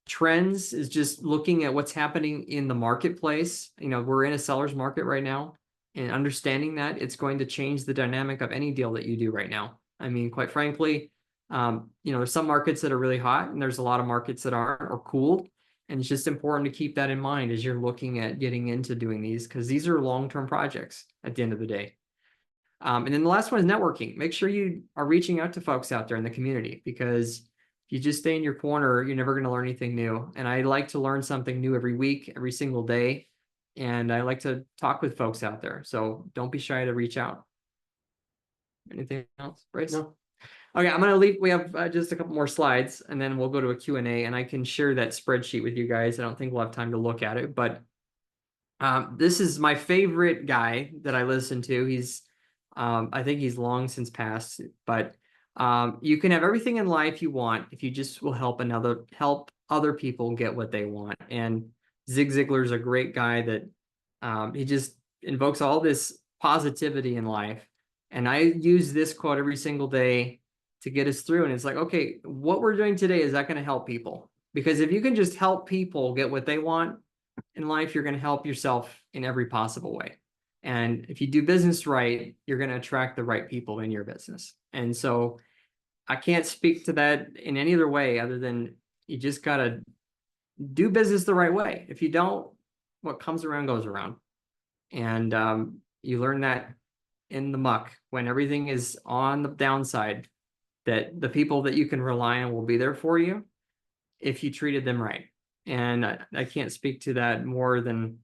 Trends is just looking at what's happening in the marketplace. We're in a seller's market right now, and understanding that it's going to change the dynamic of any deal that you do right now. I mean, quite frankly, there's some markets that are really hot, and there's a lot of markets that aren't, or cooled. And it's just important to keep that in mind as you're looking at getting into doing these, because these are long-term projects at the end of the day. And then the last one is networking. Make sure you are reaching out to folks out there in the community, because if you just stay in your corner, you're never going to learn anything new. And I like to learn something new every week, every single day. And I like to talk with folks out there. So don't be shy to reach out. Anything else, Bryce? No. Okay, I'm going to leave. We have just a couple more slides, and then we'll go to a Q&A, and I can share that spreadsheet with you guys. I don't think we'll have time to look at it, but this is my favorite guy that I listen to. He's, I think he's long since passed, but You can have everything in life you want if you just will help other people get what they want. And Zig Ziglar's a great guy that he just invokes all this positivity in life. And I use this quote every single day to get us through. And it's like, okay, what we're doing today, is that going to help people? Because if you can just help people get what they want in life, you're going to help yourself in every possible way. And if you do business right, you're going to attract the right people in your business. And so I can't speak to that in any other way other than you just got to do business the right way. If you don't, what comes around goes around. And you learn that in the muck when everything is on the downside, that the people that you can rely on will be there for you if you treated them right. And I can't speak to that more than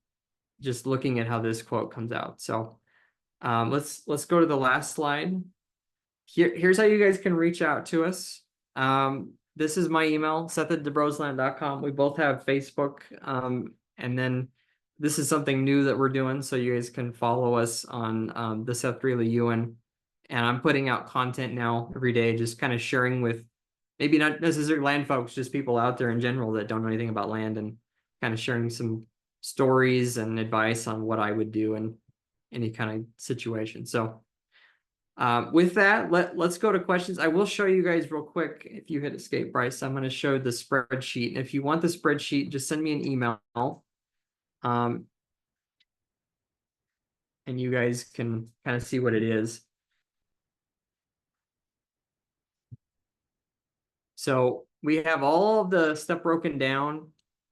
just looking at how this quote comes out. So let's go to the last slide. Here's how you guys can reach out to us. This is my email, seth@debrosland.com. We both have Facebook. And then this is something new that we're doing, so you guys can follow us on the Seth, Drehle, Ewan. And I'm putting out content now every day, just kind of sharing with maybe not necessarily land folks, just people out there in general that don't know anything about land, and kind of sharing some stories and advice on what I would do in any kind of situation. So with that, let's go to questions. I will show you guys real quick. If you hit escape, Bryce, I'm going to show the spreadsheet. And if you want the spreadsheet, just send me an email. And you guys can kind of see what it is. So we have all of the stuff broken down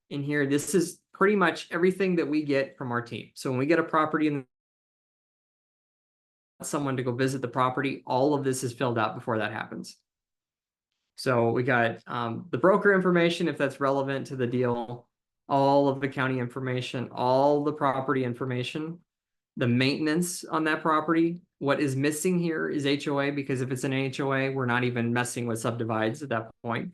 in here. This is pretty much everything that we get from our team. So when we get a property and someone to go visit the property, all of this is filled out before that happens. So we got the broker information, if that's relevant to the deal, all of the county information, all the property information, the maintenance on that property. What is missing here is HOA, because if it's an HOA, we're not even messing with subdivides at that point.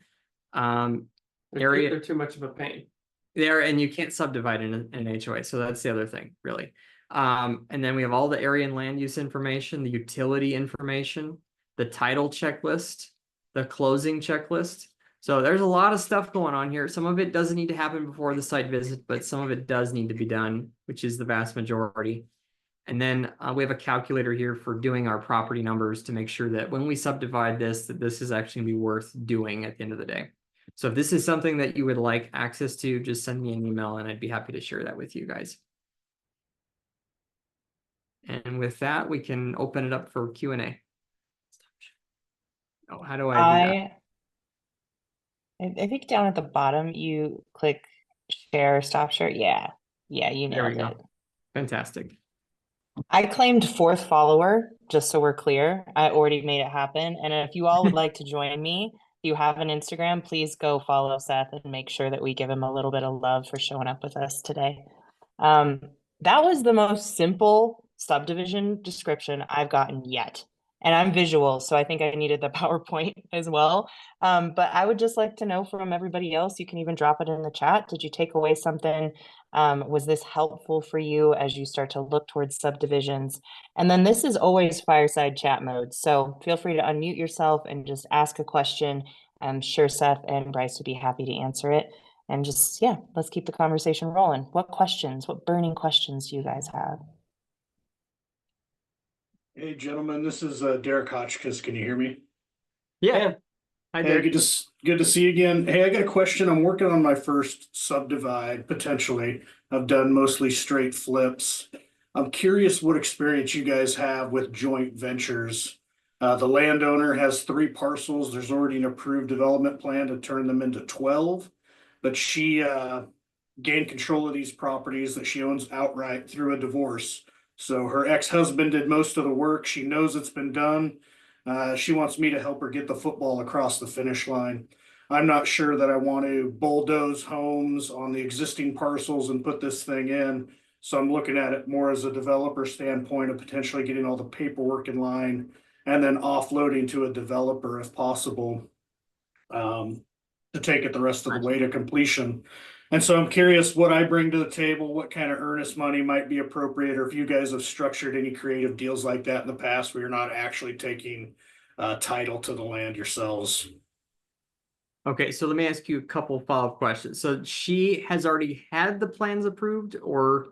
They're too much of a pain. There, and you can't subdivide in an HOA. So that's the other thing, really. And then we have all the area and land use information, the utility information, the title checklist, the closing checklist. So there's a lot of stuff going on here. Some of it doesn't need to happen before the site visit, but some of it does need to be done, which is the vast majority. And then we have a calculator here for doing our property numbers to make sure that when we subdivide this, that this is actually gonna be worth doing at the end of the day. So if this is something that you would like access to, just send me an email and I'd be happy to share that with you guys. And with that, we can open it up for Q&A. Oh, how do I do that? I think down at the bottom, you click share, stop share. Yeah, you There we nailed it. go. Fantastic. I claimed fourth follower, just so we're clear. I already made it happen. And if you all would like to join me, if you have an Instagram, please go follow Seth and make sure that we give him a little bit of love for showing up with us today. That was the most simple subdivision description I've gotten yet. And I'm visual, so I think I needed the PowerPoint as well. But I would just like to know from everybody else, you can even drop it in the chat. Did you take away something? Was this helpful for you as you start to look towards subdivisions? And then this is always fireside chat mode. So feel free to unmute yourself and just ask a question. I'm sure Seth and Bryce would be happy to answer it. And just, yeah, let's keep the conversation rolling. What burning questions do you guys have? Hey, gentlemen, this is Derek Hotchkiss. Can you hear me? Yeah. Hi, Hey, Derek. good to see you again. Hey, I got a question. I'm working on my first subdivide, potentially. I've done mostly straight flips. I'm curious what experience you guys have with joint ventures. The landowner has 3 parcels. There's already an approved development plan to turn them into 12, but she gained control of these properties that she owns outright through a divorce. So her ex-husband did most of the work. She knows it's been done. She wants me to help her get the football across the finish line. I'm not sure that I want to bulldoze homes on the existing parcels and put this thing in. So I'm looking at it more as a developer standpoint of potentially getting all the paperwork in line and then offloading to a developer if possible, to take it the rest of the way to completion. And so I'm curious what I bring to the table, what kind of earnest money might be appropriate, or if you guys have structured any creative deals like that in the past where you're not actually taking title to the land yourselves. Okay, so let me ask you a couple follow-up questions. So she has already had the plans approved, or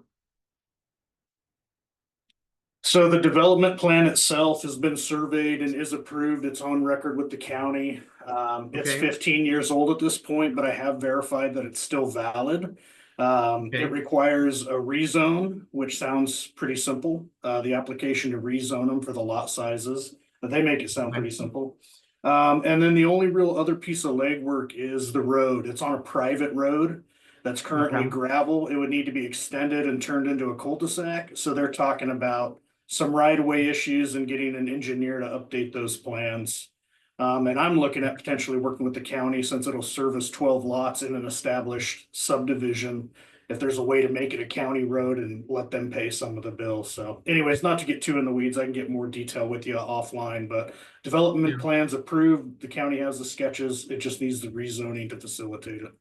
So the development plan itself has been surveyed and is approved. It's on record with the county. It's Okay. 15 years old at this point, but I have verified that it's still valid. Okay. It requires a rezone, which sounds pretty simple. The application to rezone them for the lot sizes, but they make it sound pretty simple. And then the only real other piece of legwork is the road. It's on a private road that's currently Okay. gravel. It would need to be extended and turned into a cul-de-sac. So they're talking about some right-of-way issues and getting an engineer to update those plans. And I'm looking at potentially working with the county since it'll service 12 lots in an established subdivision. If there's a way to make it a county road and let them pay some of the bill. So anyways, not to get too in the weeds, I can get more detail with you offline, but development Yeah. plans approved. The county has the sketches. It just needs the rezoning to facilitate it.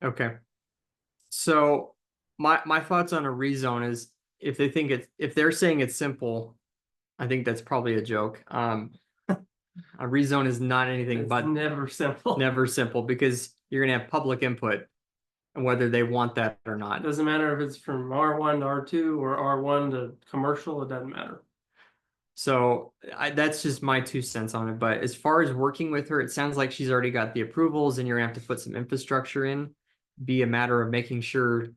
Okay. So my thoughts on a rezone is if they're saying it's simple, I think that's probably a joke. A rezone is not anything It's but never simple. never simple, because you're gonna have public input and whether they want that or It not. doesn't matter if it's from R1 to R2 or R1 to commercial, it doesn't matter. So that's just my 2 cents on it. But as far as working with her, it sounds like she's already got the approvals and you're gonna have to put some infrastructure in. Be a matter of making sure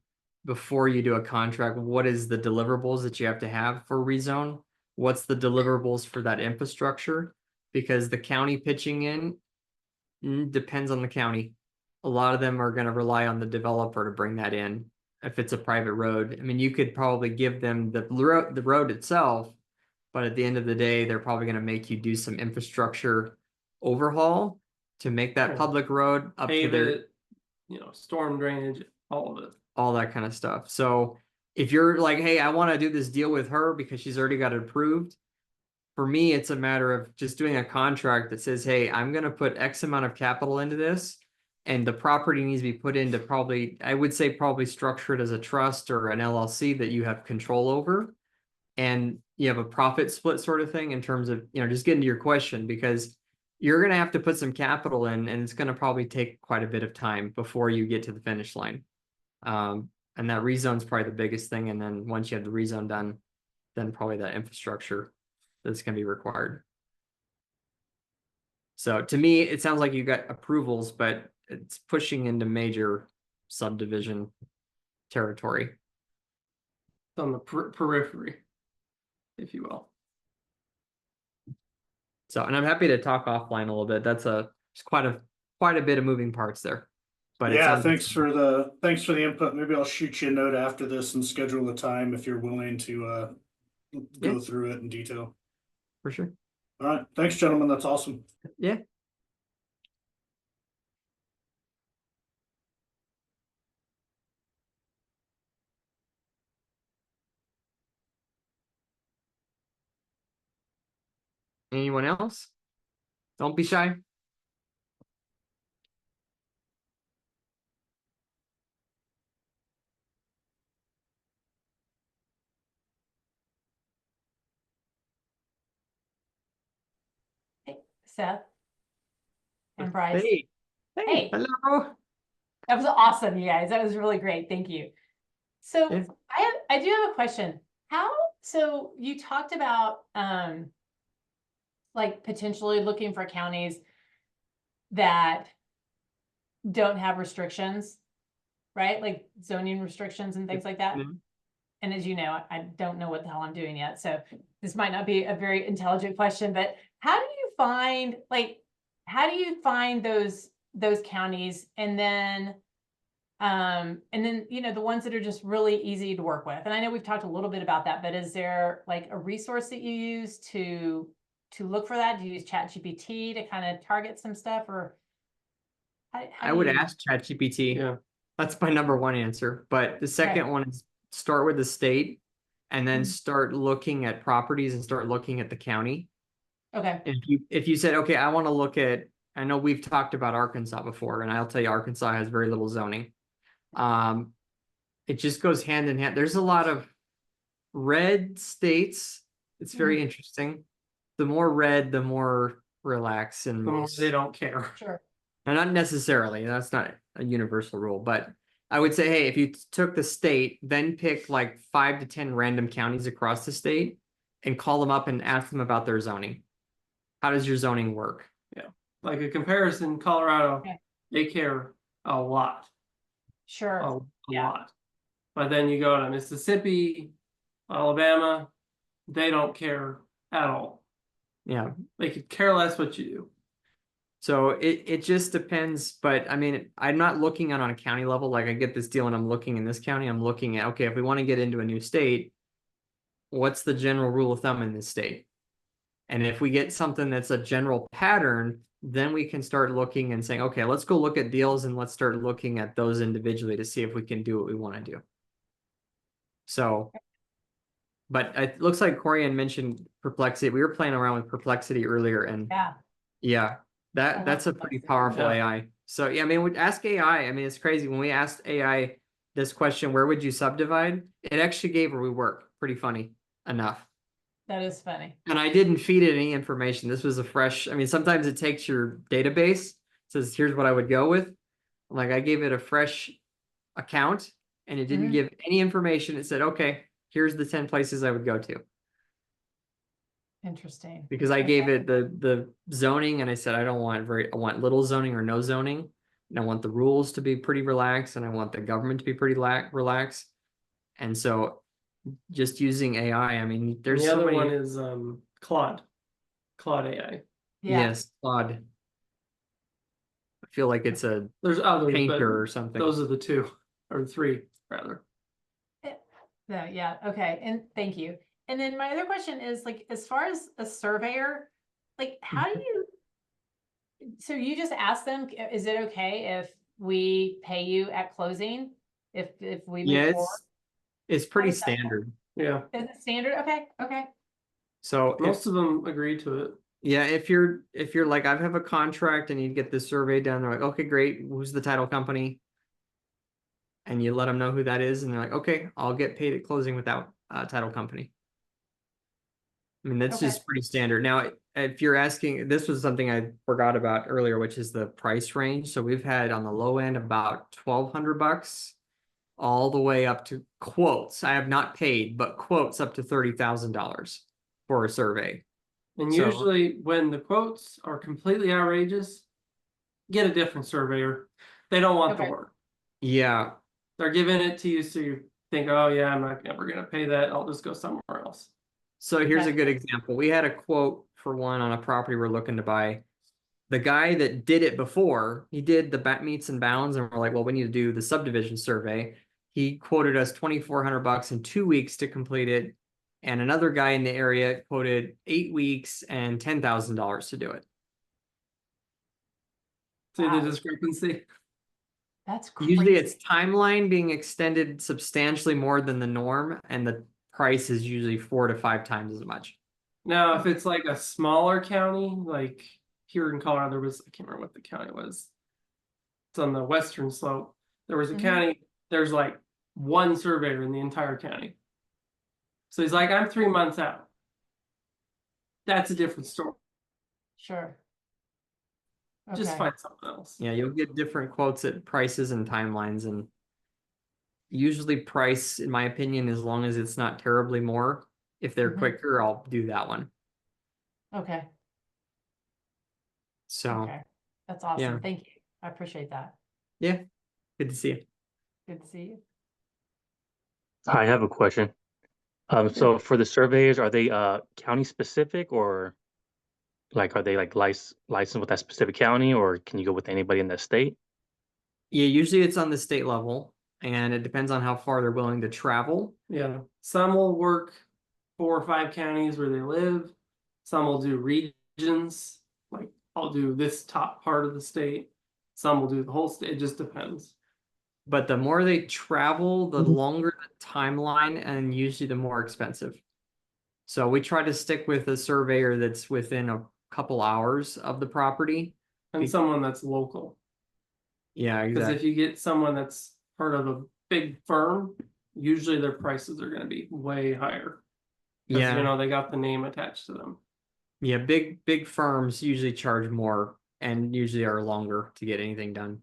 before you do a contract, what is the deliverables that you have to have for rezone? What's the deliverables for that infrastructure? Because the county pitching in depends on the county. A lot of them are going to rely on the developer to bring that in. If it's a private road, I mean, you could probably give them the road itself, but at the end of the day, they're probably going to make you do some infrastructure overhaul to make that Yeah. public road up to Pave their it, storm drainage, all of it. all that kind of stuff. So if you're like, hey, I want to do this deal with her because she's already got it approved, for me, it's a matter of just doing a contract that says, hey, I'm going to put X amount of capital into this, and the property needs to be put into I would say probably structured as a trust or an LLC that you have control over. And you have a profit split sort of thing in terms of, just getting to your question, because you're going to have to put some capital in, and it's going to probably take quite a bit of time before you get to the finish line. And that rezone is probably the biggest thing. And then once you have the rezone done, then probably that infrastructure that's going to be required. So to me, it sounds like you got approvals, but it's pushing into major subdivision territory. It's on the periphery, if you will. So, and I'm happy to talk offline a little bit. There's quite a bit of moving parts there. But yeah, thanks for the input. Maybe I'll shoot you a note after this and schedule a time if you're willing to go through it in detail. For sure. All right. Thanks, gentlemen. That's awesome. Yeah. Anyone else? Don't be shy. Hey, Seth and Bryce. Hey. Hey. Hello. That was awesome, you guys. That was really great. Thank you. So Yeah. I do have a question. So you talked about like potentially looking for counties that don't have restrictions, right? Like zoning restrictions and things like that. Mhm. And as you know, I don't know what the hell I'm doing yet. So this might not be a very intelligent question, but how do you find those counties and then the ones that are just really easy to work with? And I know we've talked a little bit about that, but is there like a resource that you use to look for that? Do you use ChatGPT to kind of target some stuff, or I would ask ChatGPT. Yeah. That's my number one answer. But the second one is start with the state and then start looking at properties and start looking at the county. Okay. And if you said, okay, I want to look at, I know we've talked about Arkansas before, and I'll tell you, Arkansas has very little zoning. It just goes hand in hand. There's a lot of red states. It's very interesting. The more red, the more relax and The more they don't care. Sure. now, not necessarily, that's not a universal rule, but I would say, hey, if you took the state, then pick like 5 to 10 random counties across the state and call them up and ask them about their zoning. How does your zoning work? Like a comparison, Colorado, Okay. they care a lot, Sure. a Yeah. lot. But then you go to Mississippi, Alabama, they don't care at all. Yeah. They could care less what you do. So it just depends, but I mean, I'm not looking at on a county level, like I get this deal and I'm looking in this county, I'm looking at, okay, if we want to get into a new state, what's the general rule of thumb in this state? And if we get something that's a general pattern, then we can start looking and saying, okay, let's go look at deals and let's start looking at those individually to see if we can do what we want to do. So, but it looks like Corian mentioned Perplexity. We were playing around with Perplexity earlier, and Yeah. yeah, I love that's a pretty Perplexity. powerful Yeah. AI. So yeah, I mean, ask AI. I mean, it's crazy when we asked AI this question, where would you subdivide? It actually gave where we work. Pretty funny enough. That is funny. And I didn't feed it any information. This was a fresh, I mean, sometimes it takes your database, says, here's what I would go with. Like I gave it a fresh account and it didn't Mhm. give any information. It said, okay, here's the 10 places I would go to. Interesting. Because I gave it the zoning and I said, I want little zoning or no zoning. And I want the rules to be pretty relaxed and I want the government to be pretty relaxed. And so just using AI, I mean, there's The so other many. one is Claude AI. Yeah. Yes, Claude. I feel like it's a There's others, painter or but something. those are the two or three rather. No, yeah, okay, and thank you. And then my other question is like, as far as a surveyor, like, how do you? So you just ask them, is it okay if we pay you at closing? If we move Yeah, forward? it's pretty does that work? standard. Yeah, Is it standard? Okay, okay. So if, most of them agree to it. yeah, if you're like, I have a contract and you get this survey done, they're like, okay, great. Who's the title company? And you let them know who that is, and they're like, okay, I'll get paid at closing without title company. I mean, that's Okay. just pretty standard. Now, if you're asking, this was something I forgot about earlier, which is the price range. So we've had on the low end about $1,200 all the way up to quotes. I have not paid, but quotes up to $30,000 for a survey. And So- usually when the quotes are completely outrageous, get a different surveyor. They don't want Okay. the work. Yeah, They're giving it to you so you think, oh yeah, I'm not ever gonna pay that. I'll just go somewhere else. so here's a Okay. good example. We had a quote for one on a property we're looking to buy. The guy that did it before, he did the meets and bounds, and we're like, well, we need to do the subdivision survey. He quoted us $2,400 in 2 weeks to complete it. And another guy in the area quoted 8 weeks and $10,000 to do it. See Wow. the discrepancy? That's crazy. Usually it's timeline being extended substantially more than the norm, and the price is usually 4 to 5 times as much. Now, if it's like a smaller county, like here in Colorado, there was, I can't remember what the county was. It's on the western slope. There was a Mhm. county, there's like one surveyor in the entire county. So he's like, I'm 3 months out. That's a different story. Sure. Just Okay. find something else. Yeah, you'll get different quotes at prices and timelines, and usually price, in my opinion, as long as it's not terribly more. If they're Mhm. quicker, I'll do that one. Okay. So, Okay. That's awesome. yeah. Thank you. I appreciate that. yeah, good to see you. Good to see you. Hi, I have a question. So for the surveyors, are they county specific, or like are they like licensed with that specific county, or can you go with anybody in that state? Yeah, usually it's on the state level, and it depends on how far they're willing to travel. Yeah, some will work 4 or 5 counties where they live. Some will do regions, like I'll do this top part of the state. Some will do the whole state. It just depends. But the more they travel, the Mhm. longer the timeline, and usually the more expensive. So we try to stick with a surveyor that's within a couple hours of the property. And someone that's local. Yeah, Because if exactly. you get someone that's part of a big firm, usually their prices are going to be way higher. Because Yeah. you know they got the name attached to them. Yeah, big firms usually charge more and usually are longer to get anything done.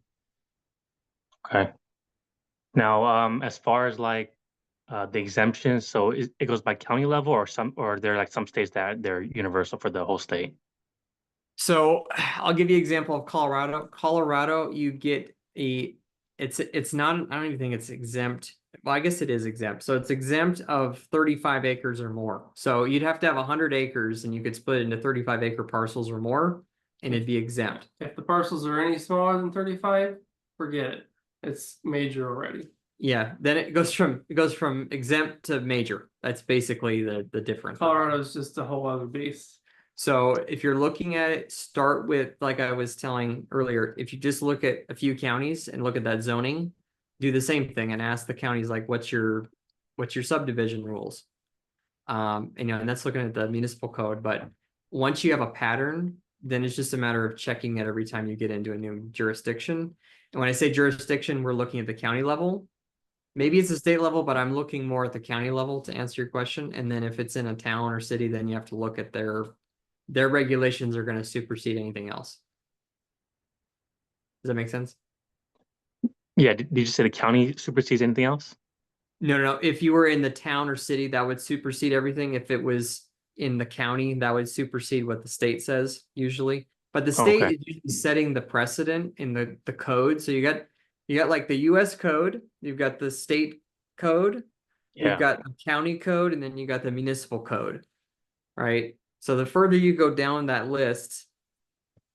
Okay. Now, as far as like the exemptions, so it goes by county level or there are like some states that they're universal for the whole state. So I'll give you an example of Colorado. Colorado, you get it's not, I don't even think it's exempt. Well, I guess it is exempt. So it's exempt of 35 acres or more. So you'd have to have 100 acres and you could split it into 35-acre parcels or more and it'd be exempt. If the parcels are any smaller than 35, forget it. It's major already. Yeah, then it goes from exempt to major. That's basically the difference. Colorado's just a whole other beast. So if you're looking at it, start with, like I was telling earlier, if you just look at a few counties and look at that zoning, do the same thing and ask the counties like, what's your subdivision rules? And that's looking at the municipal code, but once you have a pattern, then it's just a matter of checking it every time you get into a new jurisdiction. And when I say jurisdiction, we're looking at the county level. Maybe it's a state level, but I'm looking more at the county level to answer your question. And then if it's in a town or city, then you have to look at their regulations are going to supersede anything else. Does that make sense? Yeah, did you say the county supersedes anything else? No. If you were in the town or city, that would supersede everything. If it was in the county, that would supersede what the state says usually. But the state Okay. is usually setting the precedent in the code. So you got like the US code, you've got the state code, Yeah. you've got the county code, and then you got the municipal code, right? So the further you go down that list,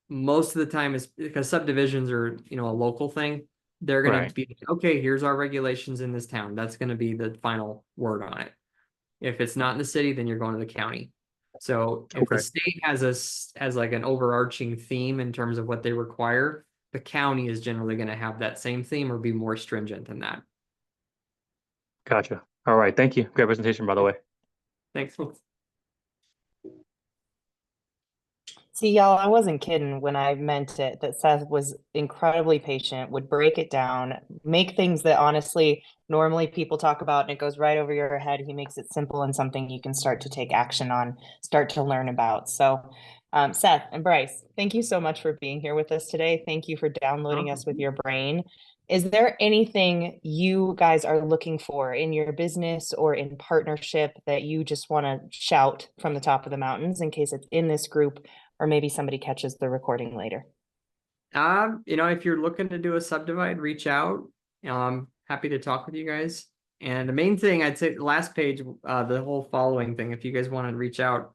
most of the time is because subdivisions are, a local thing. They're going Right. to be, okay, here's our regulations in this town. That's going to be the final word on it. If it's not in the city, then you're going to the county. So if the Okay. state has like an overarching theme in terms of what they require, the county is generally going to have that same theme or be more stringent than that. Gotcha. All right. Thank you. Great presentation, by the way. Thanks. See, y'all, I wasn't kidding when I meant it, that Seth was incredibly patient, would break it down, make things that honestly normally people talk about and it goes right over your head. He makes it simple and something you can start to take action on, start to learn about. So, Seth and Bryce, thank you so much for being here with us today. Thank you for downloading us with your brain. Is there anything you guys are looking for in your business or in partnership that you just want to shout from the top of the mountains in case it's in this group? Or maybe somebody catches the recording later. If you're looking to do a subdivide, reach out. Happy to talk with you guys. And the main thing I'd say, the last page, the whole following thing, if you guys want to reach out,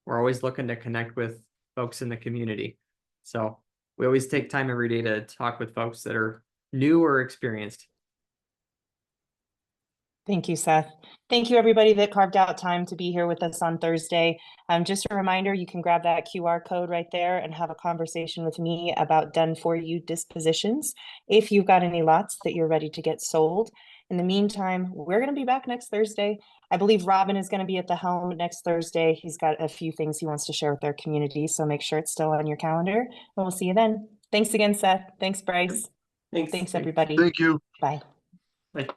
we're always looking to connect with folks in the community. So we always take time every day to talk with folks that are new or experienced. Thank you, Seth. Thank you, everybody that carved out time to be here with us on Thursday. Just a reminder, you can grab that QR code right there and have a conversation with me about done-for-you dispositions if you've got any lots that you're ready to get sold. In the meantime, we're going to be back next Thursday. I believe Robin is going to be at the helm next Thursday. He's got a few things he wants to share with our community, so make sure it's still on your calendar, and we'll see you then. Thanks again, Seth. Thanks, Bryce. Thanks. Thanks, everybody. Thank you. Bye. Like